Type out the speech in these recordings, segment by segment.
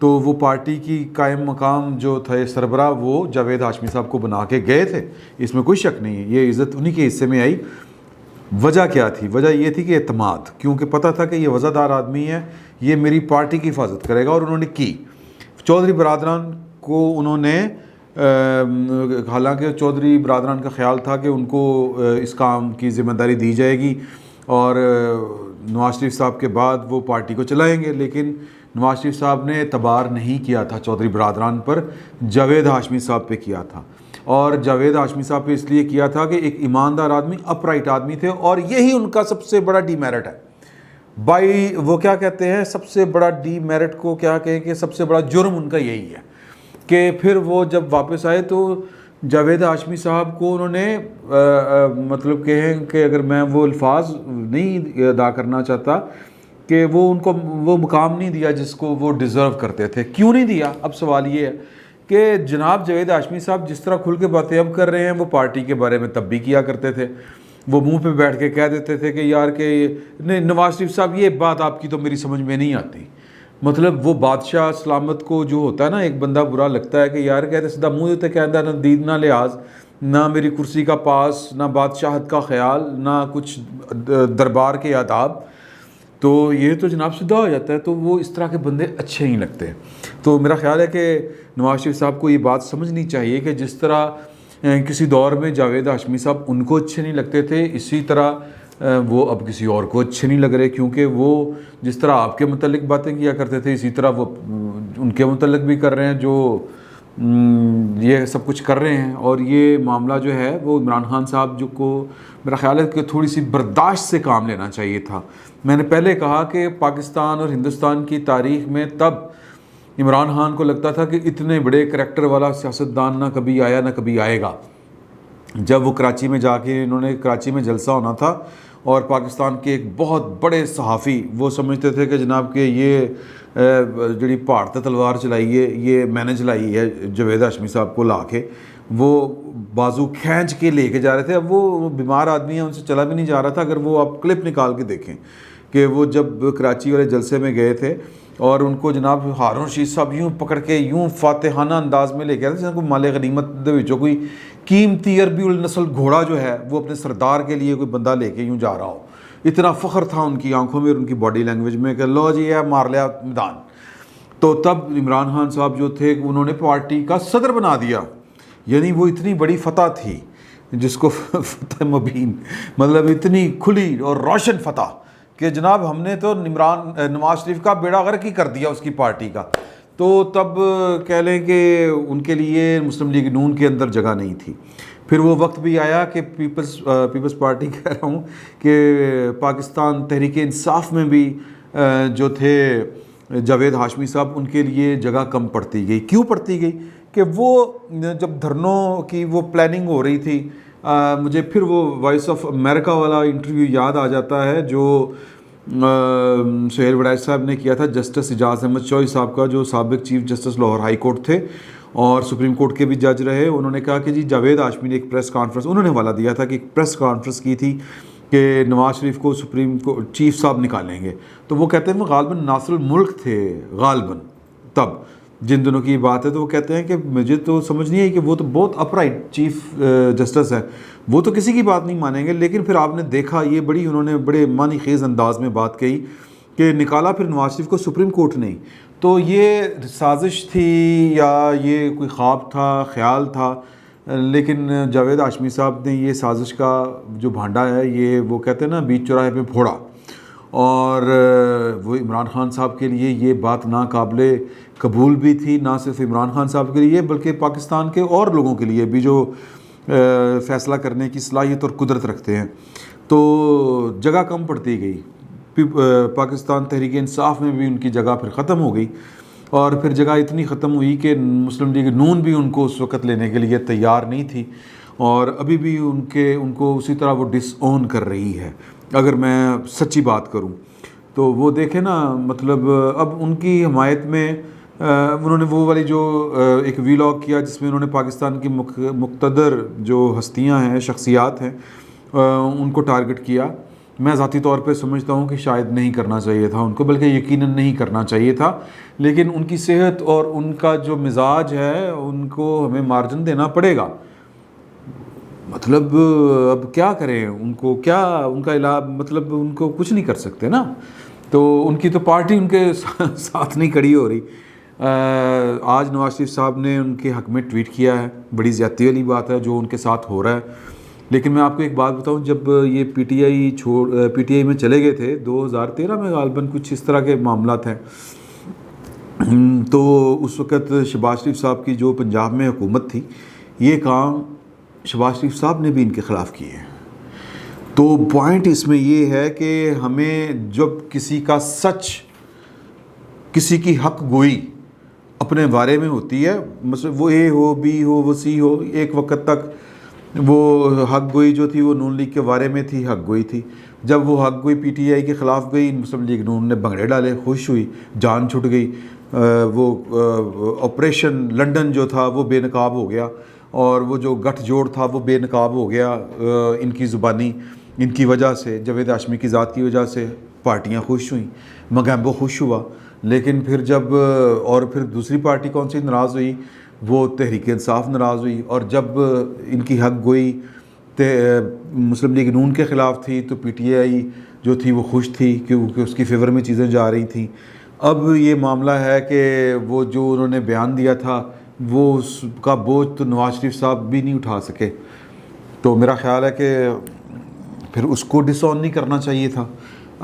تو وہ پارٹی کی قائم مقام جو تھے سربراہ وہ جاوید ہاشمی صاحب کو بنا کے گئے تھے، اس میں کوئی شک نہیں ہے، یہ عزت انہی کے حصے میں آئی۔ وجہ کیا تھی؟ وجہ یہ تھی کہ اعتماد، کیونکہ پتہ تھا کہ یہ وزادار آدمی ہے، یہ میری پارٹی کی حفاظت کرے گا، اور انہوں نے کی۔ چودھری برادران کو انہوں نے حالانکہ چودھری برادران کا خیال تھا کہ ان کو اس کام کی ذمہ داری دی جائے گی اور نواز شریف صاحب کے بعد وہ پارٹی کو چلائیں گے، لیکن نواز شریف صاحب نے اعتبار نہیں کیا تھا چودھری برادران پر، جاوید ہاشمی صاحب پہ کیا تھا۔ اور جاوید ہاشمی صاحب پہ اس لیے کیا تھا کہ ایک ایماندار آدمی، اپ رائٹ آدمی تھے، اور یہی ان کا سب سے بڑا ڈی میرٹ ہے۔ بائی وہ کیا کہتے ہیں، سب سے بڑا ڈی میرٹ کو کیا کہیں کہ سب سے بڑا جرم ان کا یہی ہے کہ پھر وہ جب واپس آئے تو جاوید ہاشمی صاحب کو انہوں نے مطلب کہیں کہ اگر میں وہ الفاظ نہیں ادا کرنا چاہتا کہ وہ ان کو وہ مقام نہیں دیا جس کو وہ ڈیزرو کرتے تھے۔ کیوں نہیں دیا؟ اب سوال یہ ہے کہ جناب جاوید ہاشمی صاحب جس طرح کھل کے باتیں اب کر رہے ہیں وہ پارٹی کے بارے میں تب بھی کیا کرتے تھے۔ وہ منہ پہ بیٹھ کے کہہ دیتے تھے کہ یار کہ نہیں نواز شریف صاحب یہ بات آپ کی تو میری سمجھ میں نہیں آتی۔ مطلب وہ بادشاہ سلامت کو جو ہوتا ہے نا، ایک بندہ برا لگتا ہے کہ یار کہتے سیدھا منہ دیتے کہتا نہ دید نہ لحاظ، نہ میری کرسی کا پاس، نہ بادشاہت کا خیال، نہ کچھ دربار کے آداب، تو یہ تو جناب سیدھا ہو جاتا ہے۔ تو وہ اس طرح کے بندے اچھے نہیں لگتے۔ تو میرا خیال ہے کہ نواز شریف صاحب کو یہ بات سمجھنی چاہیے کہ جس طرح کسی دور میں جاوید ہاشمی صاحب ان کو اچھے نہیں لگتے تھے، اسی طرح وہ اب کسی اور کو اچھے نہیں لگ رہے، کیونکہ وہ جس طرح آپ کے متعلق باتیں کیا کرتے تھے اسی طرح وہ ان کے متعلق بھی کر رہے ہیں، جو یہ سب کچھ کر رہے ہیں۔ اور یہ معاملہ جو ہے وہ عمران خان صاحب جو کو میرا خیال ہے کہ تھوڑی سی برداشت سے کام لینا چاہیے تھا۔ میں نے پہلے کہا کہ پاکستان اور ہندوستان کی تاریخ میں تب عمران خان کو لگتا تھا کہ اتنے بڑے کریکٹر والا سیاستدان نہ کبھی آیا نہ کبھی آئے گا، جب وہ کراچی میں جا کے انہوں نے کراچی میں جلسہ ہونا تھا اور پاکستان کے ایک بہت بڑے صحافی وہ سمجھتے تھے کہ جناب کہ یہ جڑی پہاڑ تے تلوار چلائی ہے یہ میں نے چلائی ہے جاوید ہاشمی صاحب کو لا کے، وہ بازو کھینچ کے لے کے جا رہے تھے۔ اب وہ بیمار آدمی ہیں، ان سے چلا بھی نہیں جا رہا تھا۔ اگر وہ آپ کلپ نکال کے دیکھیں کہ وہ جب کراچی والے جلسے میں گئے تھے اور ان کو جناب ہارون رشید صاحب یوں پکڑ کے یوں فاتحانہ انداز میں لے کے آتے جیسے کوئی مال غنیمت دے وچوں کوئی قیمتی عربی النسل گھوڑا جو ہے وہ اپنے سردار کے لیے کوئی بندہ لے کے یوں جا رہا ہو۔ اتنا فخر تھا ان کی آنکھوں میں اور ان کی باڈی لینگویج میں کہ لو جی ہے مار لیا میدان۔ تو تب عمران خان صاحب جو تھے انہوں نے پارٹی کا صدر بنا دیا، یعنی وہ اتنی بڑی فتح تھی جس کو فتح مبین، مطلب اتنی کھلی اور روشن فتح کہ جناب ہم نے تو نواز شریف کا بیڑا غرق ہی کر دیا اس کی پارٹی کا۔ تو تب کہہ لیں کہ ان کے لیے مسلم لیگ نون کے اندر جگہ نہیں تھی۔ پھر وہ وقت بھی آیا کہ پیپلز پارٹی کہہ رہا ہوں کہ پاکستان تحریک انصاف میں بھی جو تھے جاوید ہاشمی صاحب، ان کے لیے جگہ کم پڑتی گئی۔ کیوں پڑتی گئی؟ کہ وہ جب دھرنوں کی وہ پلاننگ ہو رہی تھی، مجھے پھر وہ وائس آف امریکہ والا انٹرویو یاد آ جاتا ہے جو سہیل وڑائچ صاحب نے کیا تھا جسٹس اعجاز احمد چوہدری صاحب کا، جو سابق chief justice Lahore high court تھے اور سپریم کورٹ کے بھی جج رہے۔ انہوں نے کہا کہ جی جاوید ہاشمی نے ایک پریس کانفرنس، انہوں نے حوالہ دیا تھا کہ ایک پریس کانفرنس کی تھی کہ نواز شریف کو سپریم کورٹ چیف صاحب نکالیں گے، تو وہ کہتے ہیں وہ غالباً ناصر الملک تھے غالباً تب جن دنوں کی بات ہے، تو وہ کہتے ہیں کہ مجھے تو سمجھ نہیں ہے کہ وہ تو بہت اپرائٹ چیف جسٹس ہے، وہ تو کسی کی بات نہیں مانیں گے۔ لیکن پھر آپ نے دیکھا یہ بڑی انہوں نے بڑے معنی خیز انداز میں بات کہی کہ نکالا پھر نواز شریف کو سپریم کورٹ نہیں۔ تو یہ سازش تھی یا یہ کوئی خواب تھا، خیال تھا، لیکن جاوید ہاشمی صاحب نے یہ سازش کا جو بھانڈا ہے یہ وہ کہتے ہیں نا بیچ چوراہے پہ پھوڑا، اور وہ عمران خان صاحب کے لیے یہ بات ناقابل قبول بھی تھی، نہ صرف عمران خان صاحب کے لیے بلکہ پاکستان کے اور لوگوں کے لیے بھی جو فیصلہ کرنے کی صلاحیت اور قدرت رکھتے ہیں۔ تو جگہ کم پڑتی گئی، پاکستان تحریک انصاف میں بھی ان کی جگہ پھر ختم ہو گئی، اور پھر جگہ اتنی ختم ہوئی کہ مسلم لیگ نون بھی ان کو اس وقت لینے کے لیے تیار نہیں تھی، اور ابھی بھی ان کو اسی طرح وہ ڈس اون کر رہی ہے اگر میں سچی بات کروں تو۔ وہ دیکھیں نا، مطلب اب ان کی حمایت میں انہوں نے وہ والی جو ایک ویلاگ کیا جس میں انہوں نے پاکستان کی مقتدر جو ہستیاں ہیں، شخصیات ہیں، ان کو ٹارگٹ کیا، میں ذاتی طور پہ سمجھتا ہوں کہ شاید نہیں کرنا چاہیے تھا ان کو، بلکہ یقیناً نہیں کرنا چاہیے تھا، لیکن ان کی صحت اور ان کا جو مزاج ہے ان کو ہمیں مارجن دینا پڑے گا. مطلب اب کیا کریں ان کو، کیا ان کا علاج، مطلب ان کو کچھ نہیں کر سکتے نا. تو ان کی تو پارٹی ان کے ساتھ نہیں کھڑی ہو رہی. آج نواز شریف صاحب نے ان کے حق میں ٹویٹ کیا ہے، بڑی زیادتی والی بات ہے جو ان کے ساتھ ہو رہا ہے. لیکن میں آپ کو ایک بات بتاؤں، جب یہ پی ٹی آئی میں چلے گئے تھے 2013 میں غالباً کچھ اس طرح کے معاملات ہیں، تو اس وقت شہباز شریف صاحب کی جو پنجاب میں حکومت تھی، یہ کام شہباز شریف صاحب نے بھی ان کے خلاف کیے ہیں. تو پوائنٹ اس میں یہ ہے کہ ہمیں جب کسی کا سچ، کسی کی حق گوئی اپنے بارے میں ہوتی ہے، مثلا وہ اے ہو، بی ہو، وہ سی ہو، ایک وقت تک وہ حق گوئی جو تھی وہ نون لیگ کے بارے میں تھی، حق گوئی تھی. جب وہ حق گوئی پی ٹی آئی کے خلاف گئی، مسلم لیگ نون نے بنگڑے ڈالے، خوش ہوئی، جان چھٹ گئی. وہ آپریشن لنڈن جو تھا وہ بے نقاب ہو گیا، اور وہ جو گٹھ جوڑ تھا وہ بے نقاب ہو گیا. ان کی زبانی، ان کی وجہ سے، جاوید ہاشمی کی ذات کی وجہ سے پارٹیاں خوش ہوئیں، مگیمبو خوش ہوا. لیکن پھر جب اور پھر دوسری پارٹی کون سی ناراض ہوئی؟ وہ تحریک انصاف ناراض ہوئی. اور جب ان کی حق گوئی مسلم لیگ نون کے خلاف تھی تو پی ٹی آئی جو تھی وہ خوش تھی کیونکہ اس کی فیور میں چیزیں جا رہی تھیں. اب یہ معاملہ ہے کہ وہ جو انہوں نے بیان دیا تھا وہ اس کا بوجھ تو نواز شریف صاحب بھی نہیں اٹھا سکے. تو میرا خیال ہے کہ پھر اس کو ڈس آن نہیں کرنا چاہیے تھا.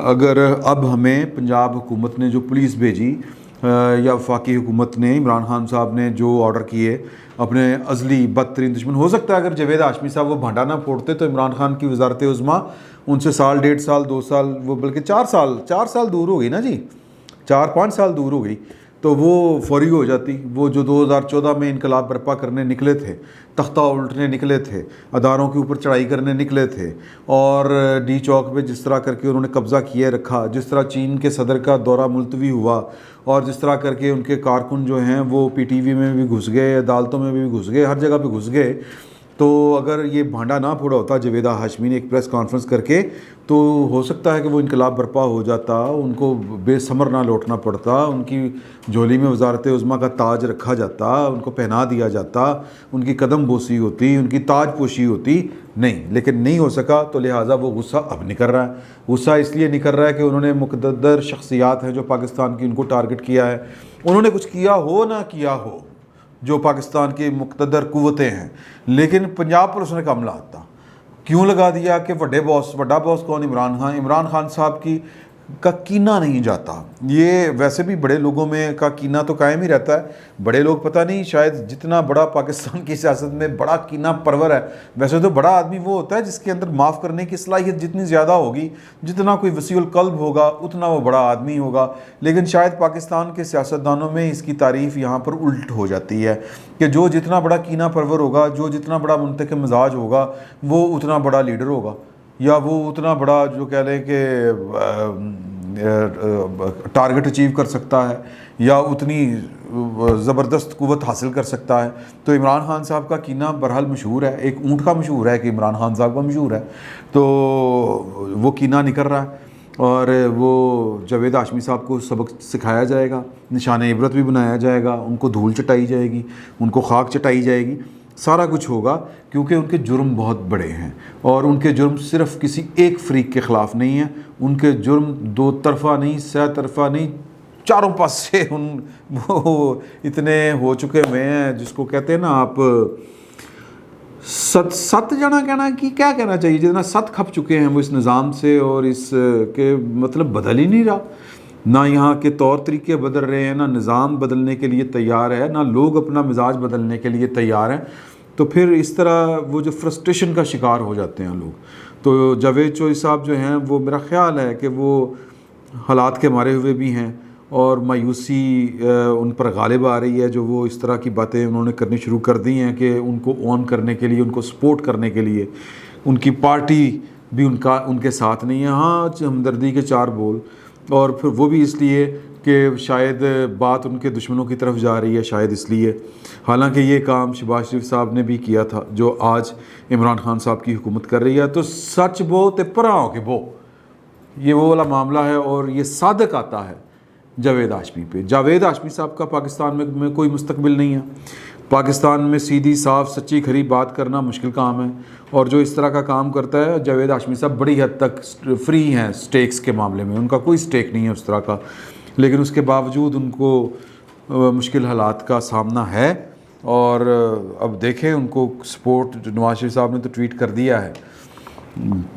اگر اب ہمیں پنجاب حکومت نے جو پولیس بھیجی یا وفاقی حکومت نے، عمران خان صاحب نے جو آرڈر کیے اپنے ازلی بدترین دشمن، ہو سکتا ہے اگر جاوید ہاشمی صاحب وہ بھانڈا نہ پھوڑتے تو عمران خان کی وزارت عظمیٰ ان سے سال، 1.5 سال، 2 سال، وہ بلکہ 4 سال دور ہو گئی نا جی، 4-5 سال دور ہو گئی، تو وہ فوری ہو جاتی. وہ جو 2014 میں انقلاب برپا کرنے نکلے تھے، تختہ الٹنے نکلے تھے، اداروں کے اوپر چڑھائی کرنے نکلے تھے، اور ڈی چوک پہ جس طرح کر کے انہوں نے قبضہ کیے رکھا، جس طرح چین کے صدر کا دورہ ملتوی ہوا، اور جس طرح کر کے ان کے کارکن جو ہیں وہ پی ٹی وی میں بھی گھس گئے، عدالتوں میں بھی گھس گئے، ہر جگہ پہ گھس گئے. تو اگر یہ بھانڈا نہ پھوڑا ہوتا جاوید ہاشمی نے ایک پریس کانفرنس کر کے، تو ہو سکتا ہے کہ وہ انقلاب برپا ہو جاتا، ان کو بے ثمر نہ لوٹنا پڑتا، ان کی جھولی میں وزارت عظمیٰ کا تاج رکھا جاتا، ان کو پہنا دیا جاتا، ان کی قدم بوسی ہوتی، ان کی تاج پوشی ہوتی. نہیں، لیکن نہیں ہو سکا، تو لہٰذا وہ غصہ اب نہیں کر رہا ہے. غصہ اس لیے نہیں کر رہا ہے کہ انہوں نے مقتدر شخصیات ہیں جو پاکستان کی، ان کو ٹارگٹ کیا ہے. انہوں نے کچھ کیا ہو نہ کیا ہو، جو پاکستان کی مقتدر قوتیں ہیں، لیکن پنجاب پر اس نے کم لاتا کیوں لگا دیا کہ بڑا باس کون؟ عمران خان صاحب کا کینہ نہیں جاتا. یہ ویسے بھی بڑے لوگوں میں کا کینہ تو قائم ہی رہتا ہے. بڑے لوگ پتہ نہیں شاید جتنا بڑا پاکستان کی سیاست میں بڑا کینہ پرور ہے، ویسے تو بڑا آدمی وہ ہوتا ہے جس کے اندر معاف کرنے کی صلاحیت جتنی زیادہ ہوگی، جتنا کوئی وسیع القلب ہوگا، اتنا وہ بڑا آدمی ہوگا. لیکن شاید پاکستان کے سیاستدانوں میں اس کی تعریف یہاں پر الٹ ہو جاتی ہے کہ جو جتنا بڑا کینہ پرور ہوگا، جو جتنا بڑا منتقم مزاج ہوگا، وہ اتنا بڑا لیڈر ہوگا، یا وہ اتنا بڑا جو کہہ لیں کہ ٹارگٹ اچیو کر سکتا ہے، یا اتنی زبردست قوت حاصل کر سکتا ہے. تو عمران خان صاحب کا کینہ بہرحال مشہور ہے، ایک اونٹ کا مشہور ہے کہ عمران خان صاحب کا مشہور ہے. تو وہ کینہ نہیں کر رہا ہے، اور وہ جاوید ہاشمی صاحب کو سبق سکھایا جائے گا، نشان عبرت بھی بنایا جائے گا، ان کو دھول چٹائی جائے گی، ان کو خاک چٹائی جائے گی، سارا کچھ ہوگا، کیونکہ ان کے جرم بہت بڑے ہیں. اور ان کے جرم صرف کسی ایک فریق کے خلاف نہیں ہیں، ان کے جرم 2 طرفہ نہیں، 6 طرفہ نہیں، چاروں پاس سے وہ اتنے ہو چکے ہوئے ہیں، جس کو کہتے ہیں نا آپ ست جانا کہنا کی کیا کہنا چاہیے، جتنا ست کھپ چکے ہیں وہ اس نظام سے، اور اس کے مطلب بدل ہی نہیں رہا. نہ یہاں کے طور طریقے بدل رہے ہیں، نہ نظام بدلنے کے لیے تیار ہے، نہ لوگ اپنا مزاج بدلنے کے لیے تیار ہیں. تو پھر اس طرح وہ جو فرسٹریشن کا شکار ہو جاتے ہیں لوگ. تو جاوید چوئی صاحب جو ہیں وہ میرا خیال ہے کہ وہ حالات کے مارے ہوئے بھی ہیں، اور مایوسی ان پر غالب آ رہی ہے، جو وہ اس طرح کی باتیں انہوں نے کرنی شروع کر دی ہیں کہ ان کو آن کرنے کے لیے، ان کو سپورٹ کرنے کے لیے ان کی پارٹی بھی ان کے ساتھ نہیں ہے. ہاں، ہمدردی کے 4 بول، اور پھر وہ بھی اس لیے کہ شاید بات ان کے دشمنوں کی طرف جا رہی ہے، شاید اس لیے. حالانکہ یہ کام شہباز شریف صاحب نے بھی کیا تھا جو آج عمران خان صاحب کی حکومت کر رہی ہے. تو سچ بو تے پرا ہو کے بو، یہ وہ والا معاملہ ہے، اور یہ صادق آتا ہے جاوید ہاشمی پہ۔ جاوید ہاشمی صاحب کا پاکستان میں کوئی مستقبل نہیں ہے۔ پاکستان میں سیدھی صاف سچی کھری بات کرنا مشکل کام ہے، اور جو اس طرح کا کام کرتا ہے جاوید ہاشمی صاحب بڑی حد تک فری ہیں سٹیکس کے معاملے میں، ان کا کوئی سٹیک نہیں ہے اس طرح کا، لیکن اس کے باوجود ان کو مشکل حالات کا سامنا ہے۔ اور اب دیکھیں ان کو سپورٹ، نواز شریف صاحب نے تو ٹویٹ کر دیا ہے،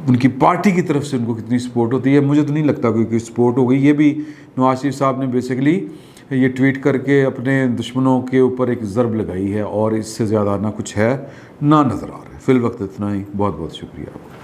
ان کی پارٹی کی طرف سے ان کو کتنی سپورٹ ہوتی ہے مجھے تو نہیں لگتا کوئی سپورٹ ہو گئی۔ یہ بھی نواز شریف صاحب نے بیسیکلی یہ ٹویٹ کر کے اپنے دشمنوں کے اوپر ایک ضرب لگائی ہے، اور اس سے زیادہ نہ کچھ ہے نہ نظر آ رہا ہے۔ فی الوقت اتنا ہی، بہت بہت شکریہ آپ کا۔